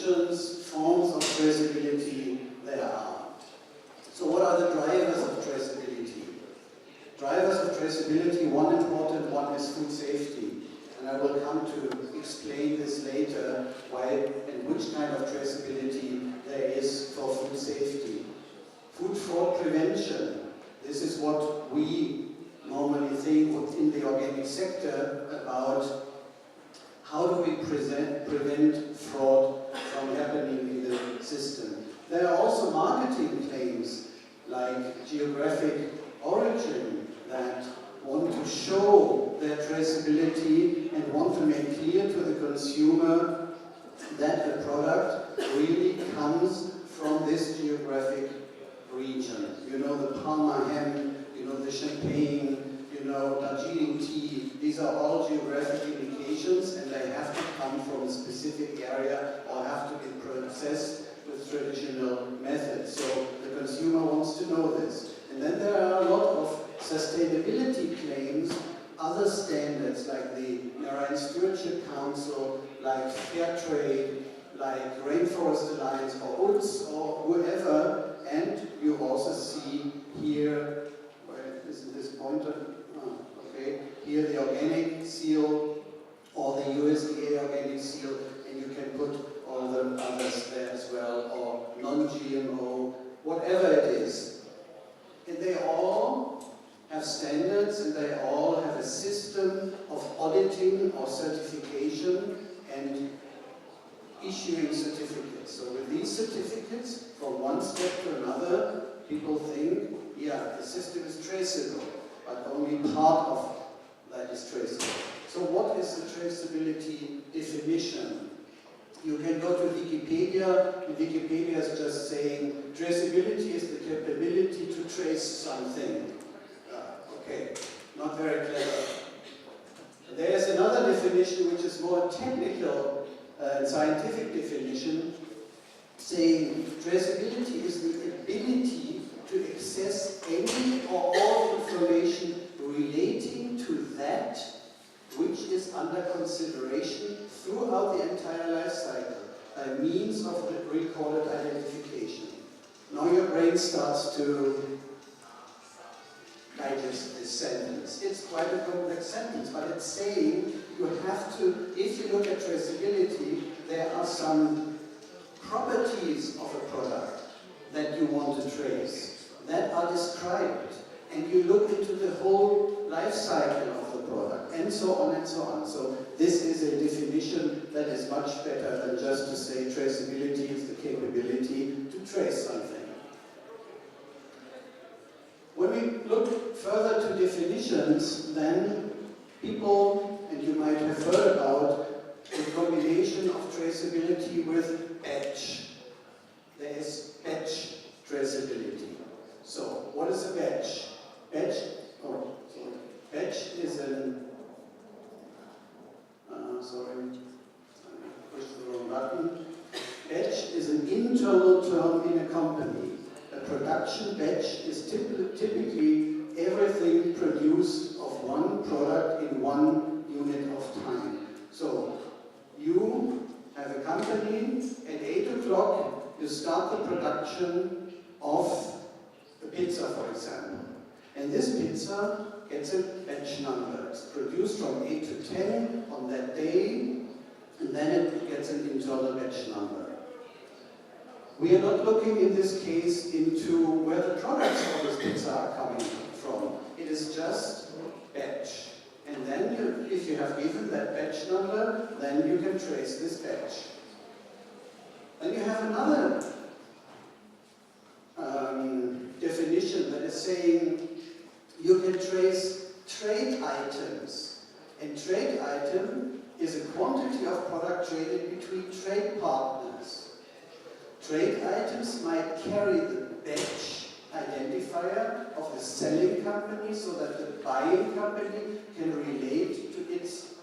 dimensions, forms of traceability there are. So what are the drivers of traceability? Drivers of traceability, one important one is food safety. And I will come to explain this later, why and which kind of traceability there is for food safety. Food fraud prevention. This is what we normally think in the organic sector about how do we prevent fraud from happening in the system. There are also marketing claims like geographic origin that want to show their traceability and want to make clear to the consumer that the product really comes from this geographic region. You know, the Parma ham, you know, the champagne, you know, Darjeeling tea, these are all geographic indications and they have to come from a specific area or have to be processed with traditional methods. So the consumer wants to know this. And then there are a lot of sustainability claims, other standards like the Marine Stewardship Council, like Fair Trade, like Rainforest Alliance or UTZ or whoever, and you also see here, where is this pointer? Oh, okay, here the organic seal or the USDA organic seal, and you can put all the others there as well, or non-GMO, whatever it is. And they all have standards and they all have a system of auditing or certification and issuing certificates. So with these certificates, from one step to another, people think, yeah, the system is traceable, but only part of that is traceable. So what is the traceability definition? You can go to Wikipedia, and Wikipedia is just saying traceability is the capability to trace something. Okay, not very clever. There is another definition which is more technical and scientific definition, saying traceability is the ability to access any or all information relating to that which is under consideration throughout the entire life cycle by means of recorded identification. Now your brain starts to digest this sentence. It's quite a complex sentence, but it's saying you have to, if you look at traceability, there are some properties of a product that you want to trace that are described, and you look into the whole life cycle of the product, and so on and so on. So this is a definition that is much better than just to say traceability is the capability to trace something. When we look further to definitions, then people, and you might have heard about the combination of traceability with batch. There is batch traceability. So, what is a batch? Batch is an, I pushed the wrong button. Batch is an internal term in a company. A production batch is typically everything produced of one product in one unit of time. So, you have a company, at 8 o'clock you start the production of a pizza, for example. And this pizza gets a batch number. It's produced from 8 to 10 on that day, and then it gets an internal batch number. We are not looking in this case into where the products of this pizza are coming from. It is just batch. And then if you have given that batch number, then you can trace this batch. Then you have another definition that is saying you can trace trade items. And trade item is a quantity of product traded between trade partners. Trade items might carry the batch identifier of the selling company so that the buying company can relate to its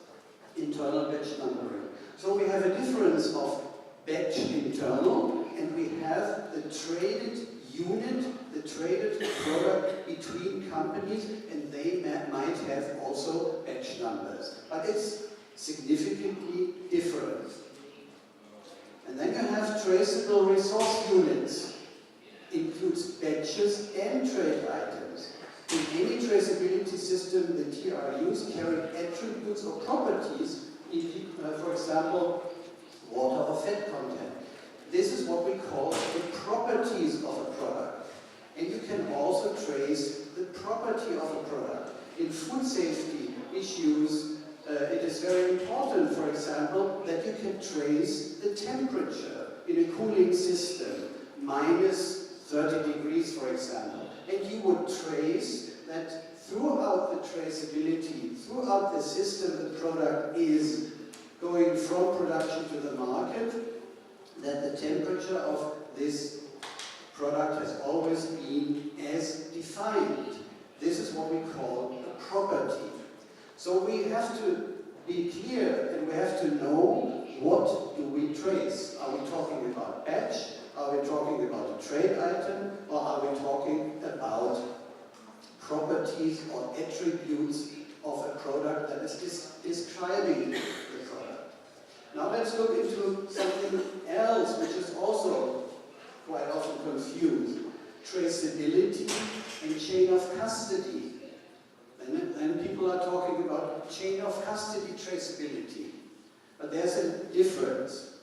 internal batch numbering. So we have a difference of batch internal, and we have the traded unit, the traded product between companies, and they might have also batch numbers. But it's significantly different. And then you have traceable resource units includes batches and trade items. In any traceability system, the TRUs carry attributes or properties, for example, water or fat content. This is what we call the properties of a product. And you can also trace the property of a product. In food safety issues, it is very important, for example, that you can trace the temperature in a cooling system, minus 30 degrees, for example. And you would trace that throughout the traceability, throughout the system, the product is going from production to the market, that the temperature of this product has always been as defined. This is what we call a property. So we have to be clear and we have to know what do we trace. Are we talking about batch? Are we talking about a trade item? Or are we talking about properties or attributes of a product that is describing the product? Now let's look into something else which is also quite often confused. Traceability and chain of custody. And people are talking about chain of custody traceability. But there's a difference.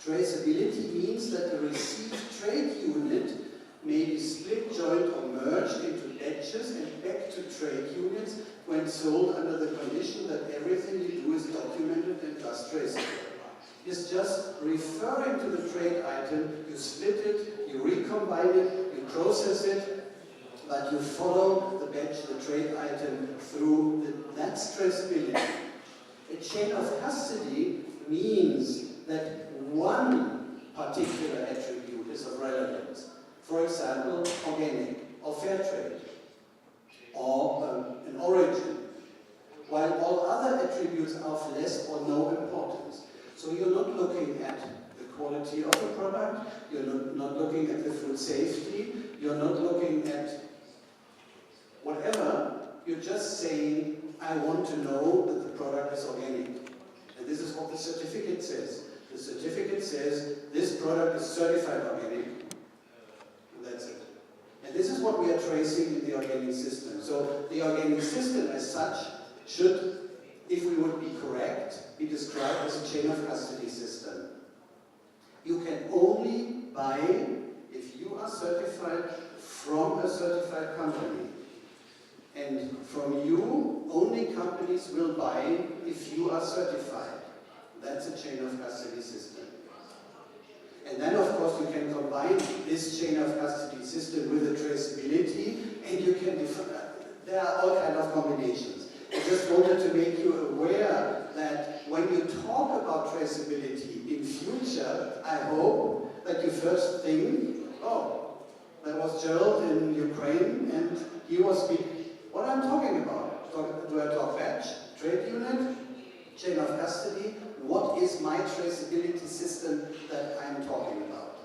Traceability means that the received trade unit may be split, joined, or merged into batches and back to trade units when sold under the condition that everything you do is documented and thus traceable. It's just referring to the trade item, you split it, you recombine it, you process it, but you follow the batch, the trade item through, that's traceability. A chain of custody means that one particular attribute is of relevance. For example, organic or fair trade, or an origin, while all other attributes are of less or no importance. So you're not looking at the quality of the product, you're not looking at the food safety, you're not looking at whatever, you're just saying, I want to know that the product is organic. And this is what the certificate says. The certificate says, this product is certified organic. And that's it. And this is what we are tracing in the organic system. So the organic system as such should, if we would be correct, be described as a chain of custody system. You can only buy, if you are certified, from a certified company. And from you, only companies will buy if you are certified. That's a chain of custody system. And then, of course, you can combine this chain of custody system with the traceability, and you can there are all kinds of combinations. I just wanted to make you aware that when you talk about traceability in future, I hope that you first think, oh, that was Gerald in Ukraine, and he was speaking. What I'm talking about? Do I talk batch, trade unit, chain of custody? What is my traceability system that I'm talking about?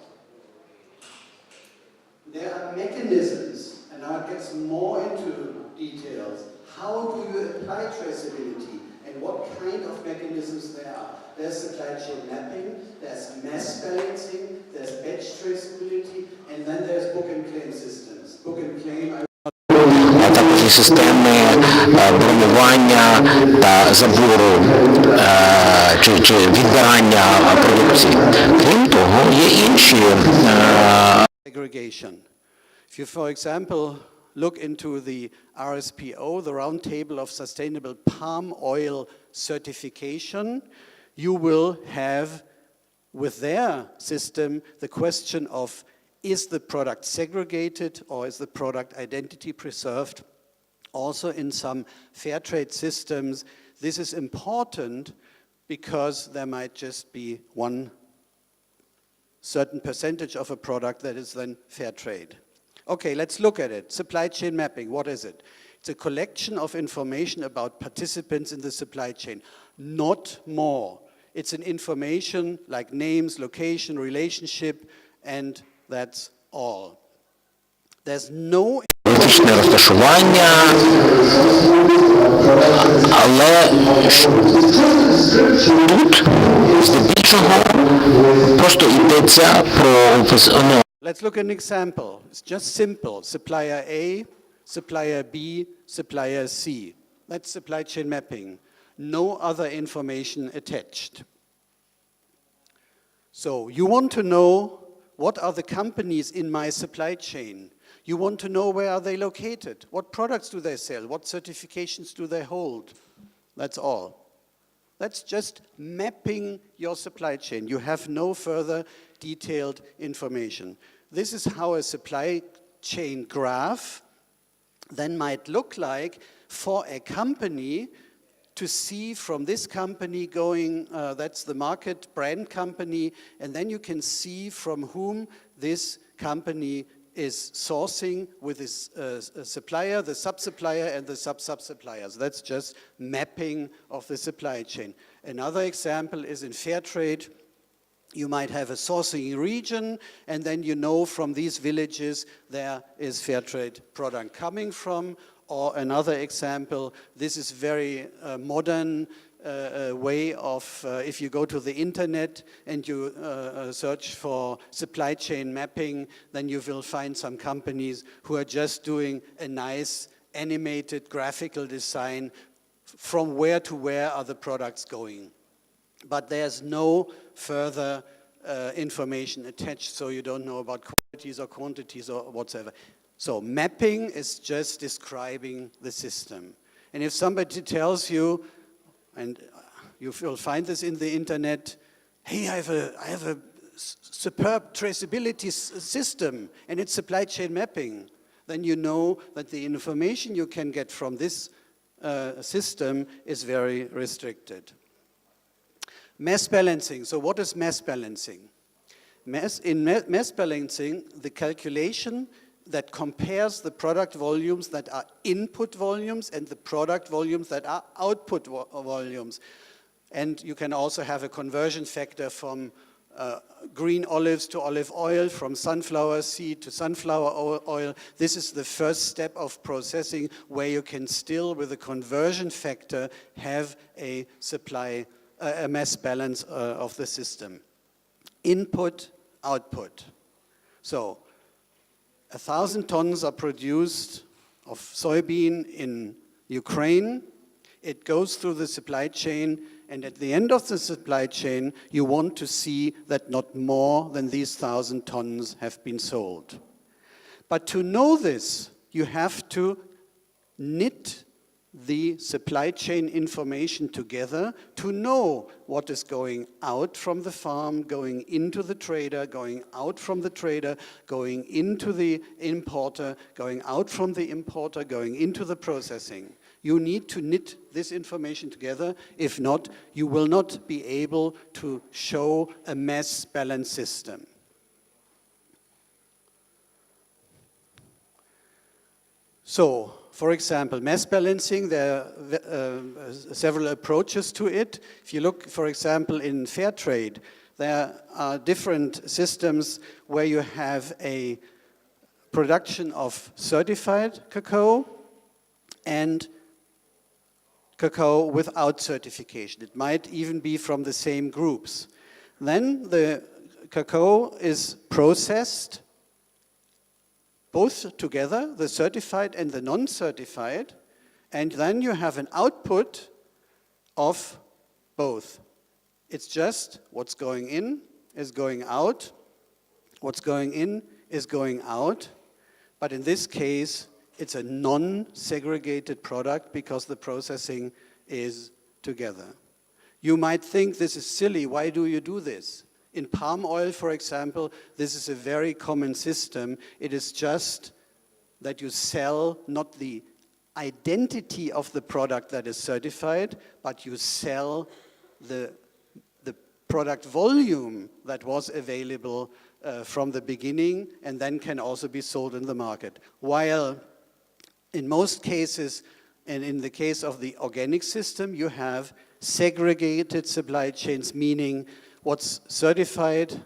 There are mechanisms, and now it gets more into details. How do you apply traceability, and what kind of mechanisms there are? There's supply chain mapping, there's mass balancing, there's batch traceability, and then there's book and claim systems. Book and claim. Також і системи бронювання та забору чи відбирання продукції. Крім того, є інші. Segregation. If you, for example, look into the RSPO, the Roundtable of Sustainable Palm Oil Certification, you will have, with their system, the question of, is the product segregated or is the product identity preserved? Also in some fair trade systems, this is important because there might just be one certain percentage of a product that is then fair trade. Okay, let's look at it. Supply chain mapping, what is it? It's a collection of information about participants in the supply chain, not more. It's an information like names, location, relationship, and that's all. There's no Фізичне розташування, але тут здебільшого просто йде йдеться про Let's look at an example. It's just simple. Supplier A, supplier B, supplier C. That's supply chain mapping. No other information attached. So you want to know what are the companies in my supply chain. You want to know where are they located. What products do they sell? What certifications do they hold? That's all. That's just mapping your supply chain. You have no further detailed information. This is how a supply chain graph then might look like for a company to see from this company going, that's the market brand company, and then you can see from whom this company is sourcing with its supplier, the sub-supplier, and the sub-sub-suppliers. That's just mapping of the supply chain. Another example is in fair trade. You might have a sourcing region, and then you know from these villages there is fair trade product coming from. Or another example, this is very modern way of, if you go to the internet and you search for supply chain mapping, then you will find some companies who are just doing a nice animated graphical design from where to where are the products going. But there's no further information attached, so you don't know about qualities or quantities or whatsoever. So mapping is just describing the system. And if somebody tells you, and you will find this in the internet, hey, I have a superb traceability system and it's supply chain mapping, then you know that the information you can get from this system is very restricted. Mass balancing. So what is mass balancing? In mass balancing, the calculation that compares the product volumes that are input volumes and the product volumes that are output volumes. And you can also have a conversion factor from green olives to olive oil, from sunflower seed to sunflower oil. This is the first step of processing where you can still, with a conversion factor, have a mass balance of the system. Input, output. So, 1,000 tons are produced of soybean in Ukraine. It goes through the supply chain, and at the end of the supply chain, you want to see that not more than these 1,000 tons have been sold. But to know this, you have to knit the supply chain information together to know what is going out from the farm, going into the trader, going out from the trader, going into the importer, going out from the importer, going into the processing. You need to knit this information together. If not, you will not be able to show a mass balance system. So, for example, mass balancing, there are several approaches to it. If you look, for example, in fair trade, there are different systems where you have a production of certified cacao and cacao without certification. It might even be from the same groups. Then the cacao is processed both together, the certified and the non-certified, and then you have an output of both. It's just what's going in is going out, what's going in is going out, but in this case, it's a non-segregated product because the processing is together. You might think this is silly, why do you do this? In palm oil, for example, this is a very common system. It is just that you sell not the identity of the product that is certified, but you sell the product volume that was available from the beginning and then can also be sold in the market. While in most cases, and in the case of the organic system, you have segregated supply chains, meaning what's certified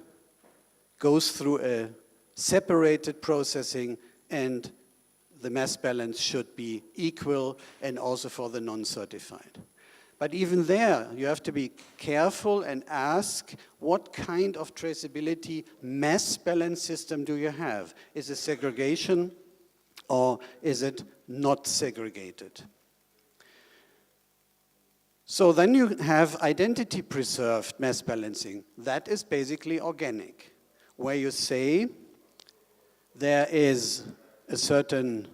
goes through a separated processing and the mass balance should be equal and also for the non-certified. But even there, you have to be careful and ask, what kind of traceability mass balance system do you have? Is it segregation or is it not segregated? So then you have identity preserved mass balancing. That is basically organic, where you say there is a certain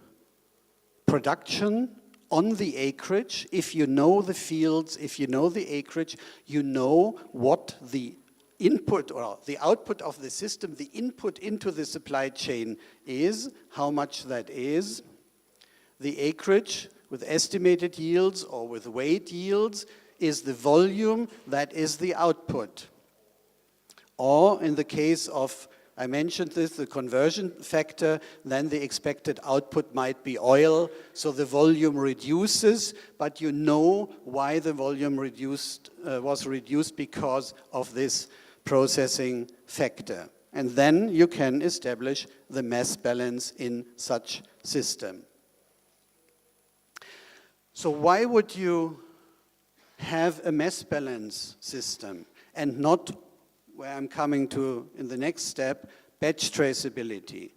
production on the acreage. If you know the fields, if you know the acreage, you know what the input or the output of the system, the input into the supply chain is, how much that is. The acreage with estimated yields or with weight yields is the volume, that is the output. Or in the case of, I mentioned this, the conversion factor, then the expected output might be oil, so the volume reduces, but you know why the volume was reduced because of this processing factor. And then you can establish the mass balance in such system. So why would you have a mass balance system and not, where I'm coming to in the next step, batch traceability?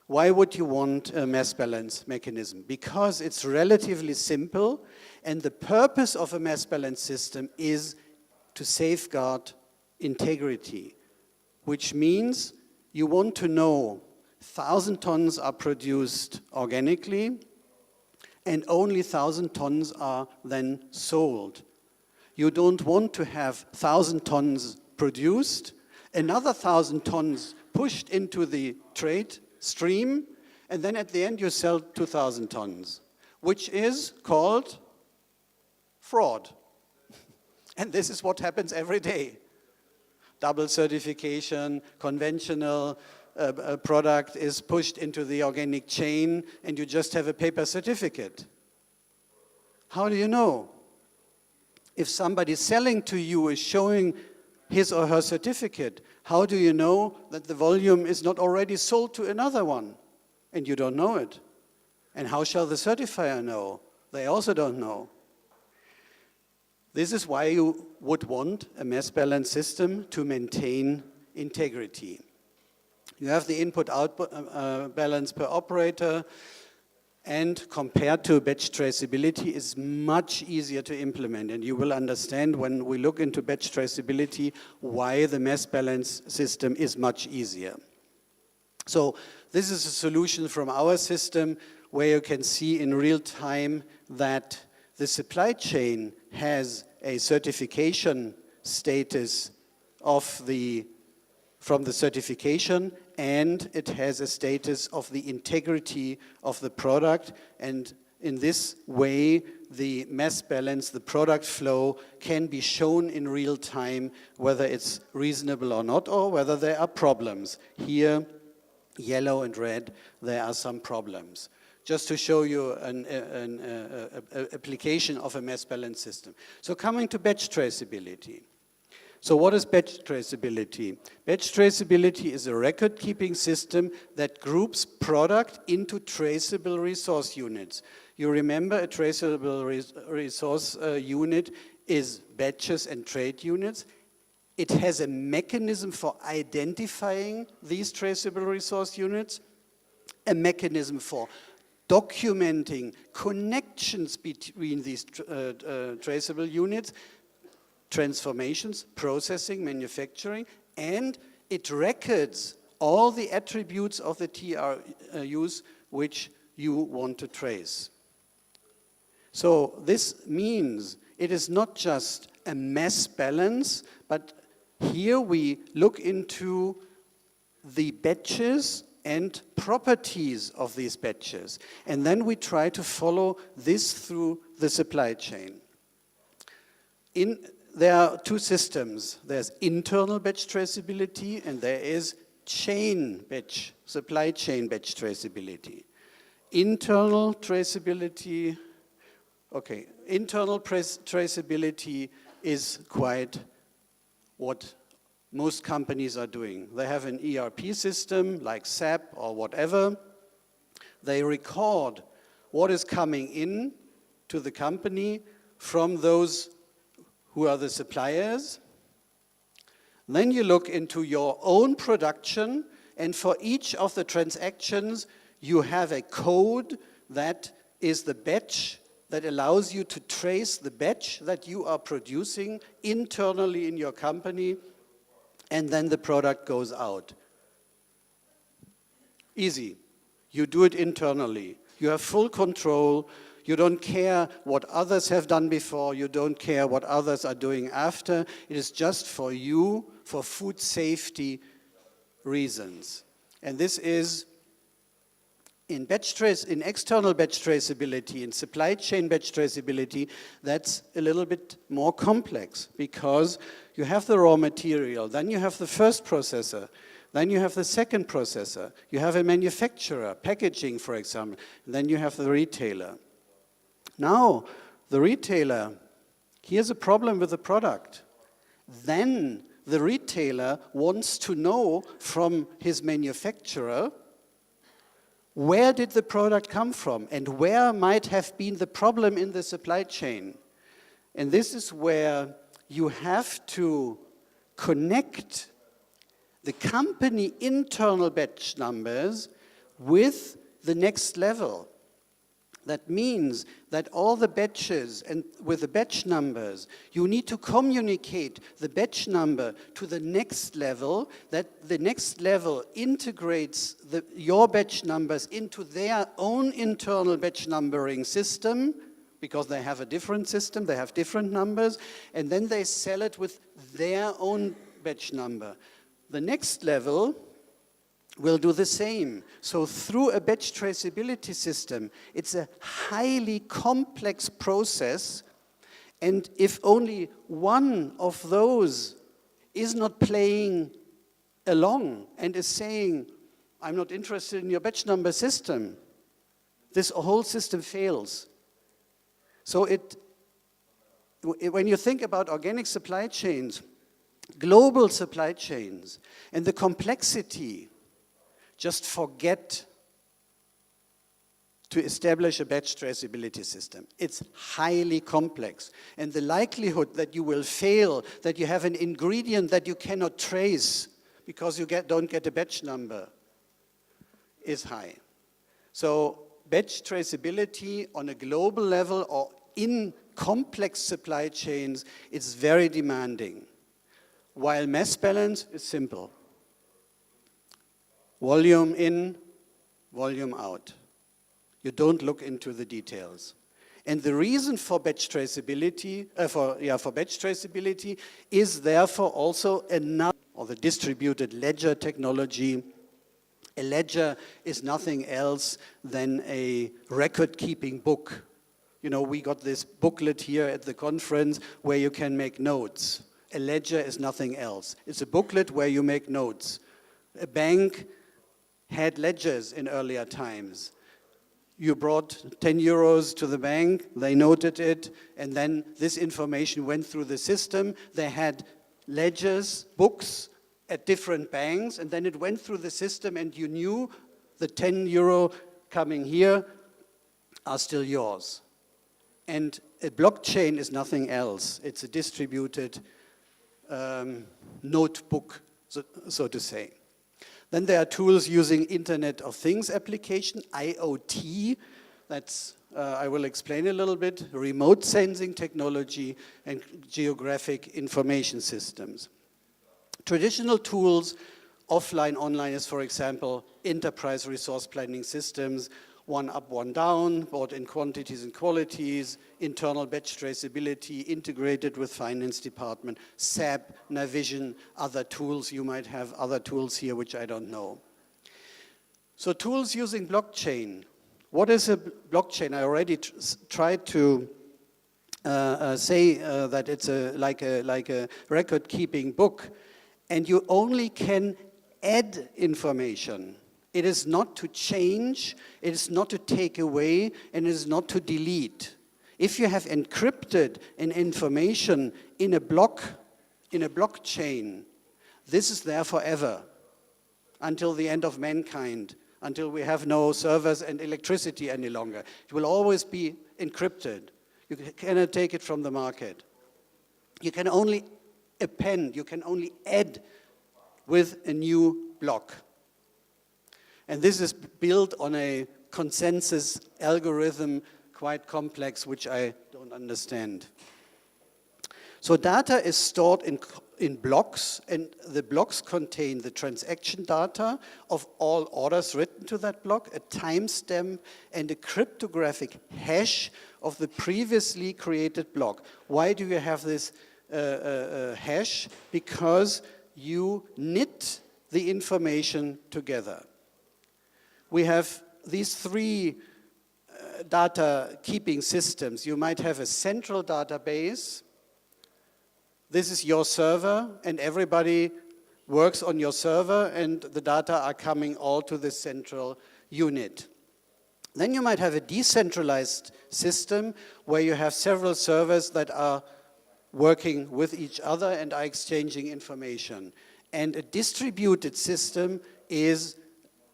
Why would you want a mass balance mechanism? Because it's relatively simple, and the purpose of a mass balance system is to safeguard integrity, which means you want to know 1,000 tons are produced organically, and only 1,000 tons are then sold. You don't want to have 1,000 tons produced, another 1,000 tons pushed into the trade stream, and then at the end you sell 2,000 tons, which is called fraud. And this is what happens every day. Double certification, conventional product is pushed into the organic chain, and you just have a paper certificate. How do you know? If somebody selling to you is showing his or her certificate, how do you know that the volume is not already sold to another one? And you don't know it. And how shall the certifier know? They also don't know. This is why you would want a mass balance system to maintain integrity. You have the input-output balance per operator, and compared to batch traceability is much easier to implement. And you will understand when we look into batch traceability why the mass balance system is much easier. So this is a solution from our system where you can see in real time that the supply chain has a certification status from the certification, and it has a status of the integrity of the product. And in this way, the mass balance, the product flow, can be shown in real time whether it's reasonable or not, or whether there are problems. Here, yellow and red, there are some problems. Just to show you an application of a mass balance system. So coming to batch traceability. So what is batch traceability? Batch traceability is a record-keeping system that groups product into traceable resource units. You remember a traceable resource unit is batches and trade units. It has a mechanism for identifying these traceable resource units, a mechanism for documenting connections between these traceable units, transformations, processing, manufacturing, and it records all the attributes of the TRUs which you want to trace. So this means it is not just a mass balance, but here we look into the batches and properties of these batches, and then we try to follow this through the supply chain. There are two systems. There's internal batch traceability, and there is supply chain batch traceability. Internal traceability, internal traceability is quite what most companies are doing. They have an ERP system like SAP or whatever. They record what is coming in to the company from those who are the suppliers. Then you look into your own production, and for each of the transactions, you have a code that is the batch that allows you to trace the batch that you are producing internally in your company, and then the product goes out. Easy. You do it internally. You have full control. You don't care what others have done before. You don't care what others are doing after. It is just for you, for food safety reasons. And this is in external batch traceability, in supply chain batch traceability, that's a little bit more complex because you have the raw material, then you have the first processor, then you have the second processor, you have a manufacturer, packaging, for example, and then you have the retailer. Now, the retailer, here's a problem with the product. Then the retailer wants to know from his manufacturer where did the product come from and where might have been the problem in the supply chain. And this is where you have to connect the company internal batch numbers with the next level. That means that all the batches and with the batch numbers, you need to communicate the batch number to the next level, that the next level integrates your batch numbers into their own internal batch numbering system, because they have a different system, they have different numbers, and then they sell it with their own batch number. The next level will do the same. So through a batch traceability system, it's a highly complex process, and if only one of those is not playing along and is saying, I'm not interested in your batch number system, this whole system fails. So when you think about organic supply chains, global supply chains, and the complexity, just forget to establish a batch traceability system. It's highly complex. And the likelihood that you will fail, that you have an ingredient that you cannot trace because you don't get a batch number, is high. So batch traceability on a global level or in complex supply chains is very demanding, while mass balance is simple. Volume in, volume out. You don't look into the details. And the reason for batch traceability, is therefore also another, or the distributed ledger technology. A ledger is nothing else than a record-keeping book. You know, we got this booklet here at the conference where you can make notes. A ledger is nothing else. It's a booklet where you make notes. A bank had ledgers in earlier times. You brought 10 euros to the bank, they noted it, and then this information went through the system. They had ledgers, books at different banks, and then it went through the system, and you knew the 10 euro coming here are still yours. And a blockchain is nothing else. It's a distributed notebook, so to say. Then there are tools using Internet of Things application, IoT, that's, I will explain a little bit, remote sensing technology and geographic information systems. Traditional tools, offline, online, is, for example, enterprise resource planning systems, one up, one down, bought in quantities and qualities, internal batch traceability, integrated with finance department, SAP, Navision, other tools. You might have other tools here which I don't know. So tools using blockchain. What is a blockchain? I already tried to say that it's like a record-keeping book, and you only can add information. It is not to change, it is not to take away, and it is not to delete. If you have encrypted an information in a blockchain, this is there forever, until the end of mankind, until we have no servers and electricity any longer. It will always be encrypted. You cannot take it from the market. you can only append, you can only add with a new block. And this is built on a consensus algorithm, quite complex, which I don't understand. So data is stored in blocks, and the blocks contain the transaction data of all orders written to that block, a timestamp, and a cryptographic hash of the previously created block. Why do you have this hash? Because you knit the information together. We have these three data keeping systems. You might have a central database. This is your server, and everybody works on your server, and the data are coming all to the central unit. Then you might have a decentralized system where you have several servers that are working with each other and are exchanging information. And a distributed system is,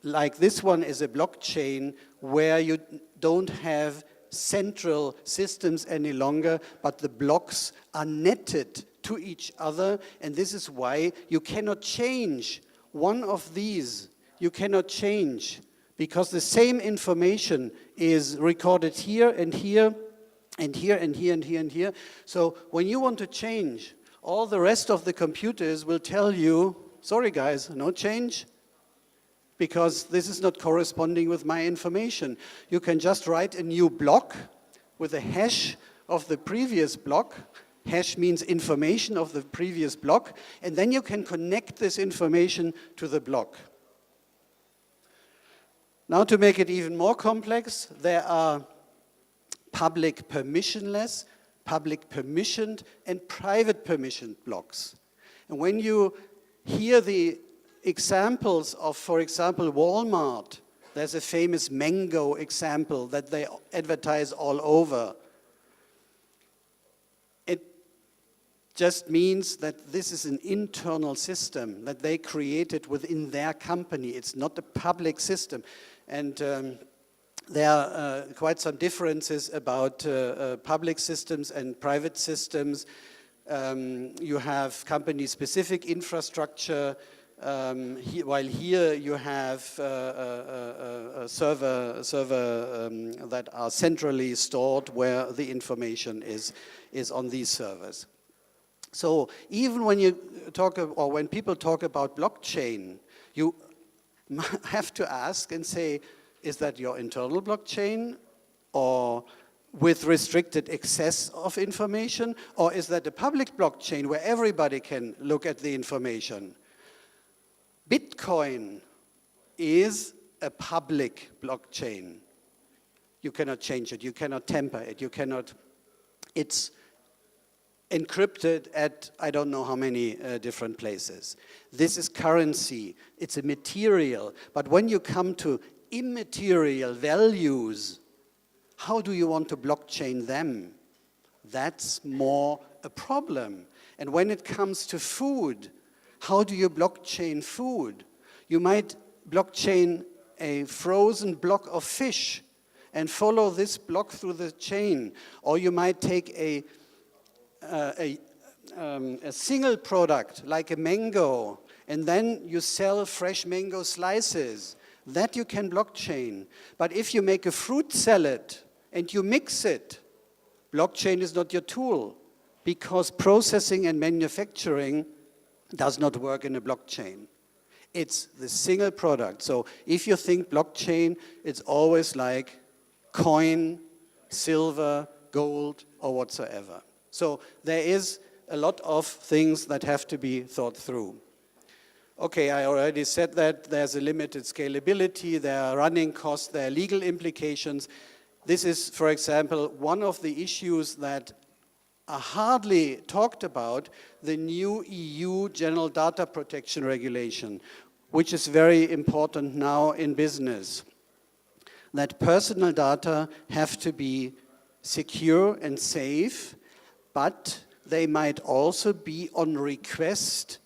like this one, is a blockchain where you don't have central systems any longer, but the blocks are netted to each other, and this is why you cannot change one of these. You cannot change, because the same information is recorded here and here and here and here and here and here. So when you want to change, all the rest of the computers will tell you, sorry guys, no change, because this is not corresponding with my information. You can just write a new block with a hash of the previous block. Hash means information of the previous block, and then you can connect this information to the block. Now, to make it even more complex, there are public permissionless, public permissioned, and private permissioned blocks. And when you hear the examples of, for example, Walmart, there's a famous mango example that they advertise all over. It just means that this is an internal system that they created within their company. It's not a public system. And there are quite some differences about public systems and private systems. You have company-specific infrastructure, while here you have a server that are centrally stored where the information is on these servers. So even when you talk, or when people talk about blockchain, you have to ask and say, is that your internal blockchain, or with restricted access of information, or is that a public blockchain where everybody can look at the information? Bitcoin is a public blockchain. You cannot change it, you cannot tamper it, you cannot, it's encrypted at I don't know how many different places. This is currency, it's a material, but when you come to immaterial values, how do you want to blockchain them? That's more a problem. And when it comes to food, how do you blockchain food? You might blockchain a frozen block of fish and follow this block through the chain. Or you might take a single product, like a mango, and then you sell fresh mango slices. That you can blockchain. But if you make a fruit salad and you mix it, blockchain is not your tool, because processing and manufacturing does not work in a blockchain. It's the single product. So if you think blockchain, it's always like coin, silver, gold, or whatsoever. So there is a lot of things that have to be thought through. Okay, I already said that there's a limited scalability, there are running costs, there are legal implications. This is, for example, one of the issues that are hardly talked about, the new EU General Data Protection Regulation, which is very important now in business. That personal data have to be secure and safe, but they might also be on request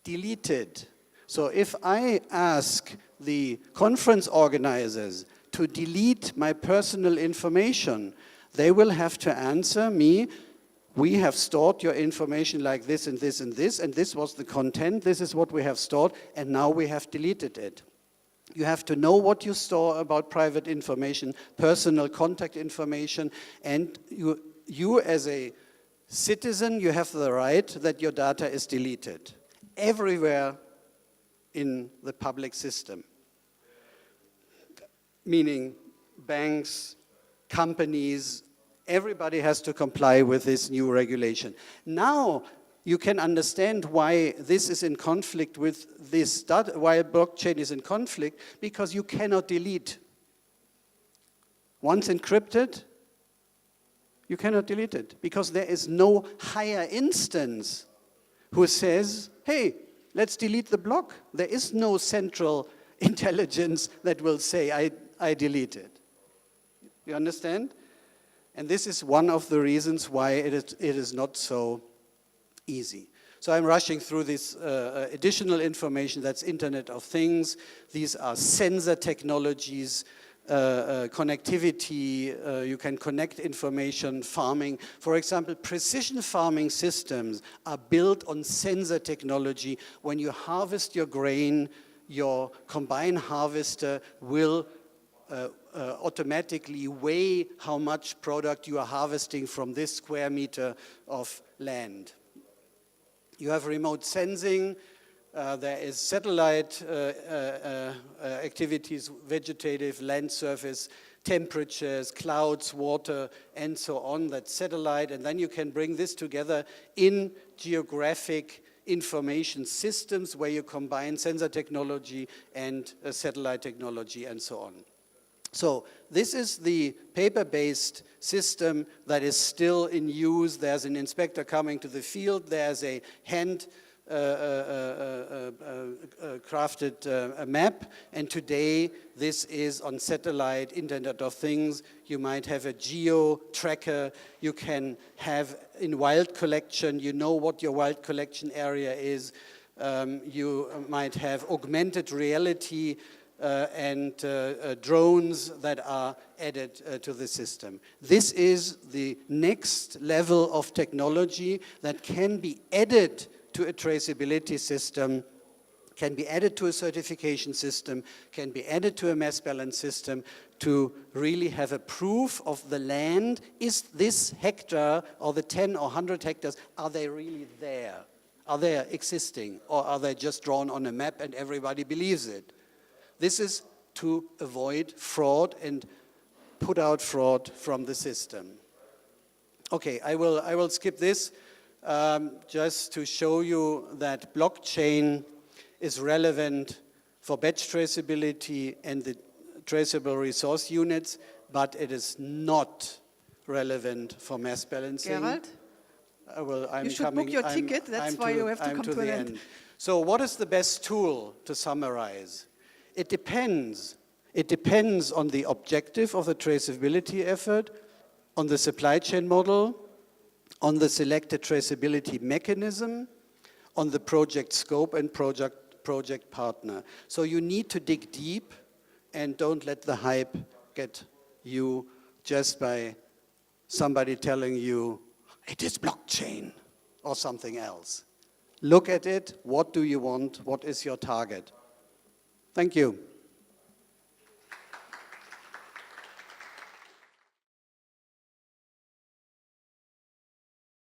deleted. So if I ask the conference organizers to delete my personal information, they will have to answer me, we have stored your information like this and this and this, and this was the content, this is what we have stored, and now we have deleted it. You have to know what you store about private information, personal contact information, and you as a citizen, you have the right that your data is deleted everywhere in the public system. Meaning banks, companies, everybody has to comply with this new regulation. Now, you can understand why this is in conflict with this, why blockchain is in conflict, because you cannot delete. Once encrypted, you cannot delete it, because there is no higher instance who says, hey, let's delete the block. There is no central intelligence that will say, I delete it. You understand? And this is one of the reasons why it is not so easy. So I'm rushing through this additional information. That's Internet of Things. These are sensor technologies, connectivity. You can connect information, farming. For example, precision farming systems are built on sensor technology. When you harvest your grain, your combine harvester will automatically weigh how much product you are harvesting from this square meter of land. You have remote sensing, there is satellite activities, vegetative, land surface, temperatures, clouds, water, and so on, that's satellite, and then you can bring this together in geographic information systems where you combine sensor technology and satellite technology and so on. So this is the paper-based system that is still in use. There's an inspector coming to the field. There's a hand crafted map. And today, this is on satellite, Internet of Things. You might have a geo tracker. You can have in wild collection, you know what your wild collection area is. You might have augmented reality and drones that are added to the system. This is the next level of technology that can be added to a traceability system, can be added to a certification system, can be added to a mass balance system to really have a proof of the land. Is this hectare or the 10 or 100 hectares, are they really there? Are they existing, or are they just drawn on a map and everybody believes it? This is to avoid fraud and put out fraud from the system. Okay, I will skip this just to show you that blockchain is relevant for batch traceability and the traceable resource units, but it is not relevant for mass balancing. Gerald? You should book your ticket, that's why you have to come to the end. So what is the best tool to summarize? It depends. It depends on the objective of the traceability effort, on the supply chain model, on the selected traceability mechanism, on the project scope and project partner. So you need to dig deep and don't let the hype get you just by somebody telling you it is blockchain or something else. Look at it. What do you want? What is your target? Thank you.